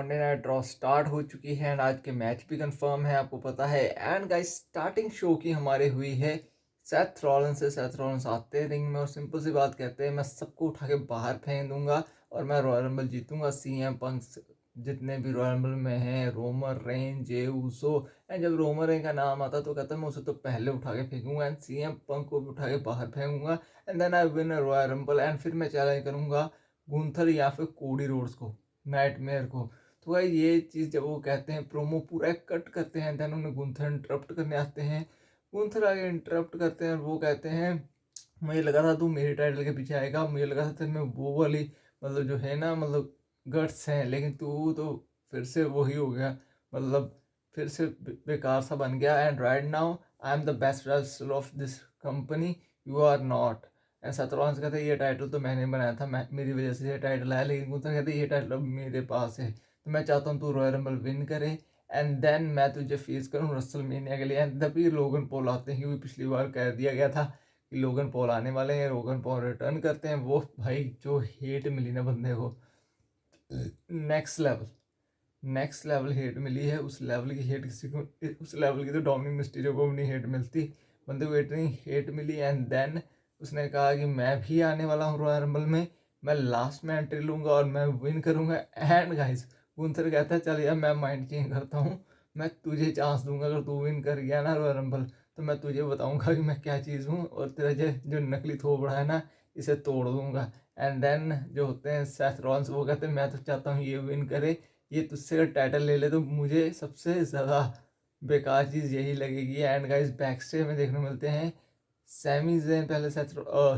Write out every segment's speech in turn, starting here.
Monday night draw start हो चुकी है एंड आज के मैच भी कंफर्म है, आपको पता है। एंड गाइस स्टार्टिंग शो की हमारे हुई है सेथ रॉलिन्स से। सेथ रॉलिन्स आते हैं रिंग में और सिंपल सी बात कहते हैं, मैं सबको उठा के बाहर फेंक दूंगा और मैं रॉयल रंबल जीतूंगा। सीएम पंक जितने भी रॉयल रंबल में हैं, रोमर रेन, जे ऊसो। एंड जब रोमर रेन का नाम आता तो कहता है मैं उसे तो पहले उठा के फेंकूंगा एंड सीएम पंक को भी उठा के बाहर फेंकूंगा and then I win Royal Rumble. And फिर मैं चैलेंज करूंगा गुंथर या फिर कोडी रोड्स को, नाइटमेयर को। तो भाई ये चीज़ जब वो कहते हैं, प्रोमो पूरा कट करते हैं, देन उन्हें गुंथर इंटरप्ट करने आते हैं। गुंथर आगे इंटरप्ट करते हैं और वो कहते हैं मुझे लगा था तू मेरी टाइटल के पीछे आएगा, मुझे लगा था तेरे में वो वाली मतलब जो है ना, मतलब गट्स हैं, लेकिन तू तो फिर से वही हो गया, मतलब फिर से बेकार सा बन गया। And right now I am the best wrestler of this company, you are not. ऐसा तो रॉन्स कहते ये टाइटल तो मैंने बनाया था, मेरी वजह से ये टाइटल आया, लेकिन गुंथर कहते ये टाइटल अब मेरे पास है, तो मैं चाहता हूँ तू रॉयल रंबल विन करे एंड देन मैं तुझे फेस करूँ रसलमेनिया के लिए। एंड तभी लोगन पॉल आते हैं, क्योंकि पिछली बार कह दिया गया था कि लोगन पॉल आने वाले हैं, लोगन पॉल रिटर्न करते हैं। वो भाई जो हेट मिली ना बंदे को, नेक्स्ट लेवल हेट मिली है। उस लेवल की हेट किसी को, उस लेवल की तो डोमिनिक मिस्टीरियो को भी नहीं हेट मिलती, बंदे को इतनी हेट मिली। एंड देन उसने कहा कि मैं भी आने वाला हूँ रॉयल रंबल में, मैं लास्ट में एंट्री लूँगा और मैं विन करूँगा। एंड गाइस गुंथर कहता है चल यार मैं माइंड चेंज करता हूँ, मैं तुझे चांस दूंगा, अगर तू विन कर गया ना रॉयल रंबल तो मैं तुझे बताऊंगा कि मैं क्या चीज़ हूँ और तेरा जो नकली थोबड़ा है ना इसे तोड़ दूंगा। एंड देन जो होते हैं सेथ रॉलिन्स, वो कहते हैं मैं तो चाहता हूँ ये विन करे, ये तुझसे अगर टाइटल ले ले तो मुझे सबसे ज़्यादा बेकार चीज़ यही लगेगी। एंड गाइस बैक स्टेज में देखने मिलते हैं सैमी ज़ेन, पहले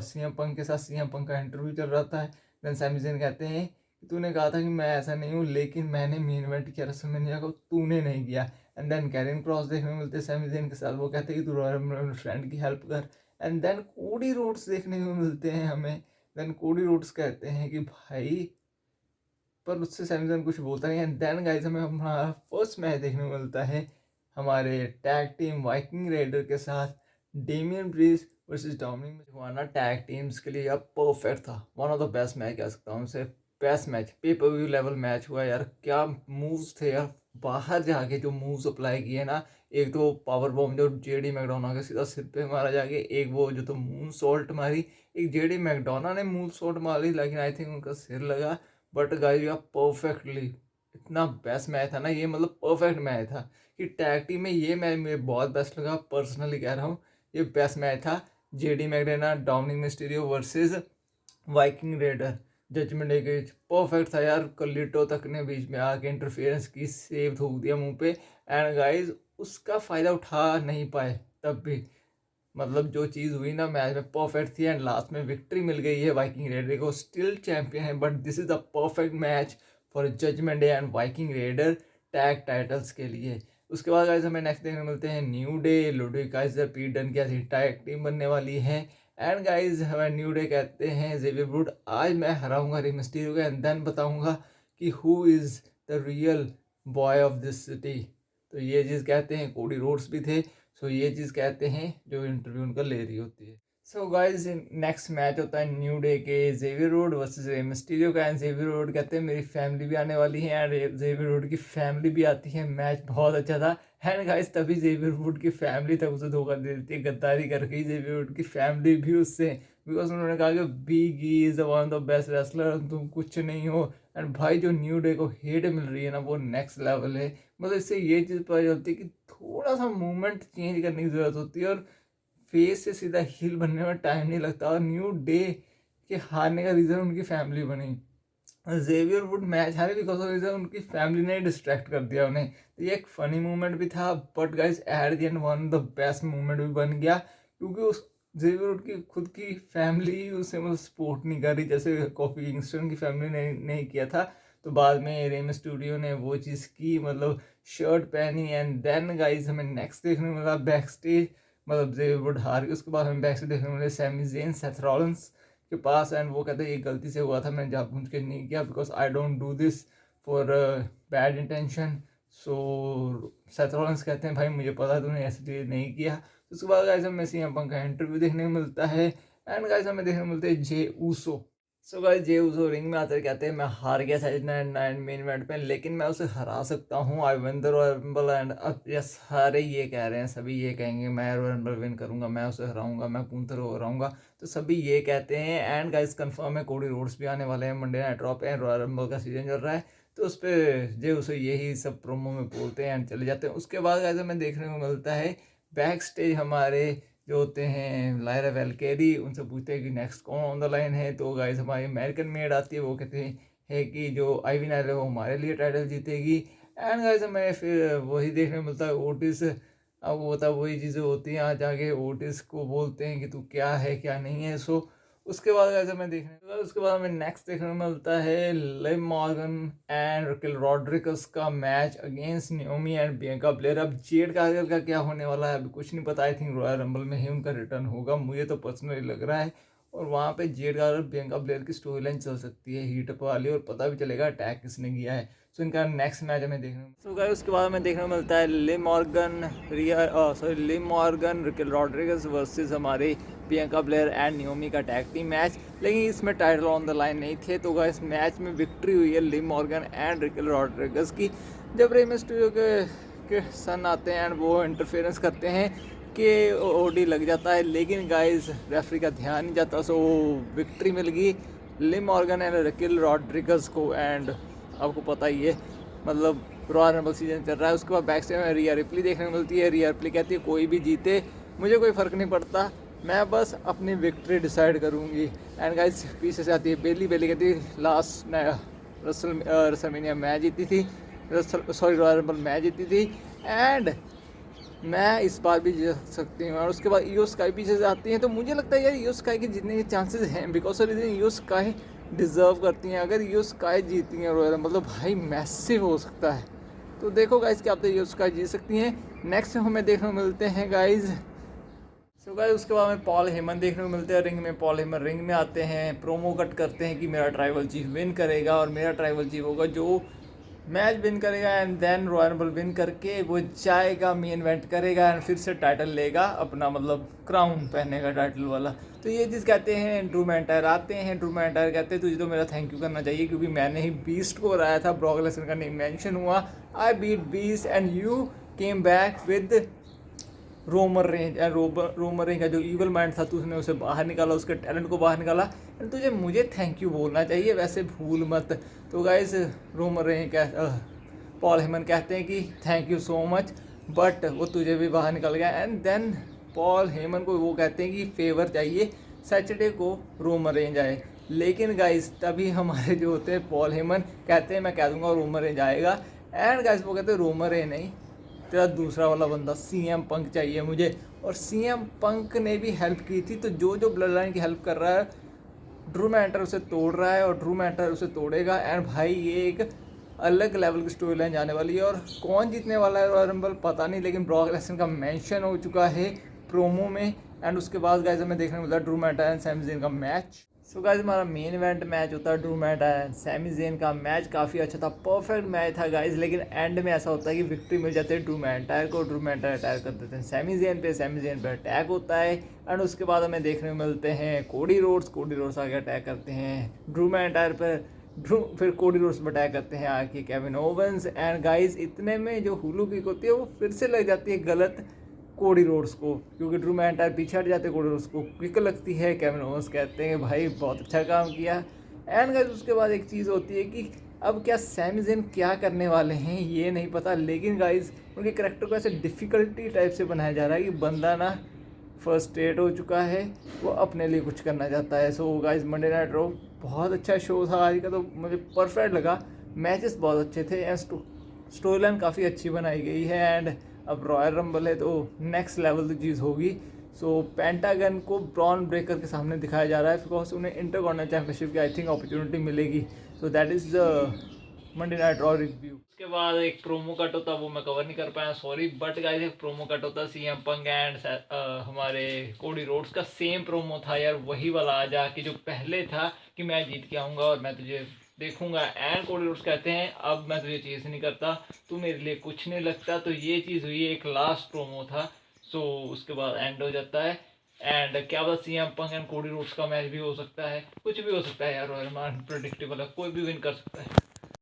सीएम पंक के साथ सीएम पंक का इंटरव्यू चल रहा था। देन सैमी ज़ेन कहते हैं कि तूने कहा था कि मैं ऐसा नहीं हूँ, लेकिन मैंने मेन इवेंट किया रेसलमेनिया को, तूने नहीं किया। एंड देन कैरिन क्रॉस देखने मिलते हैं सैमी ज़ेन के साथ, वो कहते हैं कि तू रॉयल रंबल फ्रेंड की हेल्प कर। एंड देन कोडी रोड्स देखने को मिलते हैं हमें। देन कोडी रोड्स कहते हैं कि भाई, पर उससे सैमसन कुछ बोलता नहीं है। देन गाइस हमें हमारा फर्स्ट मैच देखने को मिलता है हमारे टैग टीम वाइकिंग रेडर के साथ, डेमियन प्रीस्ट वर्सेस डोमिनिक में हुआ ना टैग टीम्स के लिए। अब परफेक्ट था, one of the best match कह सकता हूँ उसे, बेस्ट मैच, पे पर व्यू लेवल मैच हुआ यार। क्या मूव्स थे यार, बाहर जाके जो मूव्स अप्लाई किए ना, एक तो पावर बॉम्ब जो जेडी मैकडोना के सीधा सिर पे मारा जाके, एक वो जो तो मून सॉल्ट मारी, एक जेडी मैकडोना ने मून सॉल्ट मारी, लेकिन आई थिंक उनका सिर लगा। बट गाइस यार परफेक्टली, इतना बेस्ट मैच था ना ये, मतलब परफेक्ट मैच था कि टैग टीम में ये मैच मुझे बहुत बेस्ट लगा, पर्सनली कह रहा हूँ ये बेस्ट मैच था। JD McDonagh Dominik Mysterio versus Viking Raider, Judgment Day के परफेक्ट था यार। कलिटो तक ने बीच में आके इंटरफेरेंस की, सेव थूक दिया मुंह पे। एंड गाइस उसका फ़ायदा उठा नहीं पाए तब भी, मतलब जो चीज़ हुई ना मैच में परफेक्ट थी। एंड लास्ट में विक्ट्री मिल गई है वाइकिंग रेडर को, स्टिल चैंपियन है, but this is the perfect match for Judgment Day and Viking Raider tag titles के लिए। उसके बाद गाइस हमें नेक्स्ट देखने मिलते हैं न्यू डे, लुडविग काइजर, पीट डन की टैग टीम बनने वाली है। एंड गाइस हमें न्यू डे कहते हैं जेवियर वुड आज मैं हराऊंगा रे मिस्टीरियो को एंड देन बताऊंगा कि who is the real boy of this city. तो ये चीज़ कहते हैं, कोडी रोड्स भी थे। सो ये चीज़ कहते हैं जो इंटरव्यू उनका ले रही होती है। सो गाइज नेक्स्ट मैच होता है न्यू डे के जेवियर रोड वर्सेस रे मिस्टीरियो का। एंड जेवियर रोड कहते हैं मेरी फैमिली भी आने वाली है, एंड जेवियर रोड की फैमिली भी आती है। मैच बहुत अच्छा था। एंड गाइज तभी जेवियर वुड की फैमिली तक उसे धोखा दे देती है, गद्दारी करके जेवियर वुड की फैमिली भी उससे, बिकॉज उन्होंने कहा कि big E is one of the best wrestler, तुम कुछ नहीं हो। एंड भाई जो न्यू डे को हेट मिल रही है ना वो नेक्स्ट लेवल है। मतलब इससे ये चीज़ पता चलती है कि थोड़ा सा मूवमेंट चेंज करने की ज़रूरत होती है और फेस से सीधा हील बनने में टाइम नहीं लगता। और न्यू डे के हारने का रीज़न उनकी फैमिली बनी, जेवियर वुड मैच हारे बिकॉज ऑफ रीजन उनकी फैमिली ने डिस्ट्रैक्ट कर दिया उन्हें। तो ये एक फ़नी मोमेंट भी था, but guys at the end one the best moment भी बन गया, क्योंकि उस जेवियर वुड की खुद की फैमिली उसे मतलब सपोर्ट नहीं कर रही, जैसे कॉफी किंगस्टन की फैमिली ने नहीं किया था। तो बाद में रेम स्टूडियो ने वो चीज़ की, मतलब शर्ट पहनी। एंड देन गाइस हमें नेक्स्ट देखने को मिला बैक स्टेज, मतलब जेवियर वुड हार गई, उसके बाद हमें बैक स्टेज देखने को मिले सैमी ज़ेन सेथ रॉलिन्स के पास। एंड वो कहते हैं ये गलती से हुआ था, मैंने जानबूझ के नहीं किया, because I don't do this for bad intention. So Seth Rollins कहते हैं भाई मुझे पता है तूने ऐसे नहीं किया। तो उसके बाद गाइस हमें सीएम पंक का इंटरव्यू देखने को मिलता है। एंड गाइस हमें देखने को मिलते हैं जे ऊसो, सो गाइस जे उसो रिंग में आते कहते हैं मैं हार गया था नाइन मेन इवेंट में, लेकिन मैं उसे हरा सकता हूँ। I win the royal Rumble and अब ये सारे ये कह रहे हैं, सभी ये कहेंगे मैं रॉयल रंबल विन करूंगा, मैं उसे हराऊंगा, मैं गुंथर को हराऊंगा। तो सभी ये कहते हैं एंड गाइस कंफर्म है कोडी रोड्स भी आने वाले हैं मंडे नाइट रॉ पे एंड रॉयल रंबल का सीजन चल रहा है। तो उस पर जे उसे यही सब प्रोमो में बोलते हैं एंड चले जाते हैं। उसके बाद गाइस हमें देखने को मिलता है बैक स्टेज हमारे जो होते हैं लायरा वेलकेरी, उनसे पूछते हैं कि नेक्स्ट कौन ऑन द लाइन है। तो गाइस हमारी अमेरिकन मेड आती है, वो कहते हैं है कि जो आईवी नायर है वो हमारे लिए टाइटल जीतेगी। एंड गाइस हमें फिर वही देखने को मिलता है ओटिस। अब वो होता है वही चीज़ें होती हैं, आज आगे ओटिस को बोलते हैं कि तू क्या है क्या नहीं है। सो उसके बाद ऐसे हमें देखने उसके बाद हमें नेक्स्ट देखने को मिलता है Liv Morgan and Raquel Rodriguez का match against Naomi and Bianca Belair. अब जेड कार्गिल का क्या होने वाला है अभी कुछ नहीं पता। आई थिंक रॉयल रंबल में ही उनका रिटर्न होगा, मुझे तो पर्सनली लग रहा है। और वहाँ पे जेड कार्गिल बियांका ब्लेयर की स्टोरी लाइन चल सकती है हीट अप वाली, और पता भी चलेगा अटैक किसने किया है। सो इनका नेक्स्ट मैच हमें देखने को उसके बाद हमें देखने को मिलता है Liv Morgan Raquel Rodrigues versus हमारे बियांका ब्लेयर एंड नियोमी का टैग टीम मैच। लेकिन इसमें टाइटल ऑन द लाइन नहीं थे। तो इस मैच में विक्ट्री हुई है Liv Morgan and Raquel Rodrigues की। जब रे मिस्टीरियो के सन आते हैं एंड वो इंटरफेरेंस करते हैं कि ओडी लग जाता है, लेकिन गाइस रेफरी का ध्यान नहीं जाता। सो विक्ट्री मिल गई live Morgan and Raquel Rodrigues को। एंड आपको पता ही है मतलब रॉयल रंबल सीजन चल रहा है। उसके बाद बैक स्टेज में रिया रिप्ली देखने को मिलती है। रिया रिप्ली कहती है कोई भी जीते मुझे कोई फ़र्क नहीं पड़ता, मैं बस अपनी विक्ट्री डिसाइड करूँगी। एंड गाइस पीछे से आती है बेली कहती है लास्ट रेसलमेनिया मैं जीती थी, रॉयल रंबल मैं जीती थी एंड मैं इस बार भी जीत सकती हूँ। और उसके बाद ईओ स्काई पीछे से आती हैं। तो मुझे लगता है यार ईओ स्काई के जीतने के चांसेस हैं, because of reason IYO Sky deserve करती हैं। अगर ईओ स्काई जीतती हैं रॉयल रंबल तो भाई मैसिव हो सकता है। तो देखो गाइस क्या आप ईओ स्काई जीत सकती हैं। नेक्स्ट हमें देखने को मिलते हैं गाइज गाइस उसके बाद हमें पॉल हेमन देखने को मिलते हैं रिंग में। पॉल हेमन रिंग में आते हैं, प्रोमो कट करते हैं कि मेरा ट्राइबल चीफ विन करेगा और मेरा ट्राइबल चीफ होगा जो मैच विन करेगा and then royal rumble win करके वो जाएगा मेन इवेंट करेगा एंड फिर से टाइटल लेगा अपना, मतलब क्राउन पहनेगा टाइटल वाला। तो ये चीज़ कहते हैं ड्रू मैकइंटायर आते हैं। ड्रू मैकइंटायर कहते हैं तुझे तो मेरा थैंक यू करना चाहिए क्योंकि मैंने ही बीस्ट को हराया था, ब्रॉक लेसनर का नेम मेंशन हुआ, I beat beast and you came back with Roman Reigns का जो ईवल माइंड था तुझने उसे बाहर निकाला, उसके टैलेंट को बाहर निकाला। तुझे मुझे थैंक यू बोलना चाहिए, वैसे भूल मत। तो guys Roman Reigns Paul Heyman कहते हैं कि thank you so much, but वो तुझे भी बाहर निकल गया। एंड देन पॉल हेमन को वो कहते हैं कि फेवर चाहिए सैटरडे को रोमन रेंज आए। लेकिन गाइस तभी हमारे जो होते हैं पॉल हेमन कहते हैं मैं कह दूंगा रोमन रेंज आएगा। एंड गाइस वो कहते हैं रोमन रेंज नहीं, तेरा दूसरा वाला बंदा सीएम पंक चाहिए मुझे। और सीएम पंक ने भी हेल्प की थी। तो जो जो ब्लड लाइन की हेल्प कर रहा है ड्रू मैटर उसे तोड़ रहा है और ड्रू मैटर उसे तोड़ेगा। एंड भाई ये एक अलग लेवल की स्टोरी लाइन जाने वाली है। और कौन जीतने वाला है रॉयल रंबल पता नहीं, लेकिन ब्रॉक लेसनर का मेंशन हो चुका है प्रोमो में। एंड उसके बाद गाइस हमें देखने को मिलता है Drew McIntyre and Sami Zayn का मैच। सो गाइस हमारा मेन इवेंट मैच होता है Drew McIntyre and Sami Zayn का। मैच काफ़ी अच्छा था, परफेक्ट मैच था गाइस। लेकिन एंड में ऐसा होता है कि विक्ट्री मिल जाती है ड्रू मैटर को, ड्रू मैटर अटैक कर देते हैं सैमी ज़ेन पे, सैमी ज़ेन पे अटैक होता है। एंड उसके बाद हमें देखने को मिलते हैं कोडी रोड्स आगे अटैक करते हैं ड्रू मैटर पर, फिर कोडी रोड्स पर अटैक करते हैं आके केविन ओवेंस। एंड गाइस इतने में जो हुलू किक होती है वो फिर से लग जाती है गलत कोडी रोड्स को, क्योंकि ड्रू मैकइंटायर पीछे हट जाते हैं, कोडी रोड्स को क्विक लगती है। केविन ओवेंस कहते हैं भाई बहुत अच्छा काम किया। एंड गाइस उसके बाद एक चीज़ होती है कि अब क्या सैमी ज़ेन क्या करने वाले हैं ये नहीं पता। लेकिन गाइस उनके करैक्टर को ऐसे डिफ़िकल्टी टाइप से बनाया जा रहा है कि बंदा ना फर्स्ट्रेट हो चुका है, वो अपने लिए कुछ करना चाहता है। So guys Monday night raw बहुत अच्छा शो था आज का, तो मुझे परफेक्ट लगा। मैचेस बहुत अच्छे थे एंड स्टोरी लाइन काफ़ी अच्छी बनाई गई है। एंड अब रॉयल रंबल है तो नेक्स्ट लेवल की चीज़ होगी। सो पेंटागन को ब्रॉन ब्रेकर के सामने दिखाया जा रहा है बिकॉज उन्हें इंटरकॉन्टिनेंटल चैंपियनशिप की आई थिंक अपॉर्चुनिटी मिलेगी। So that is the Monday night raw review. उसके बाद एक प्रोमो कट होता वो मैं कवर नहीं कर पाया, सॉरी। बट गाइस एक प्रोमो कट होता सीएम पंक एंड हमारे कोडी रोड्स का सेम प्रोमो था यार, वही वाला आ जा कि जो पहले था कि मैं जीत के आऊँगा और मैं तुझे देखूंगा। एंड कोडी रोड्स कहते हैं अब मैं तुझे चीज़ नहीं करता, तू मेरे लिए कुछ नहीं लगता। तो ये चीज़ हुई, एक लास्ट प्रोमो था। सो उसके बाद एंड हो जाता है एंड क्या पता CM Punk and Cody Rhodes का मैच भी हो सकता है, कुछ भी हो सकता है यार। रॉयल अनप्रडिक्टेबल है, कोई भी विन कर सकता है।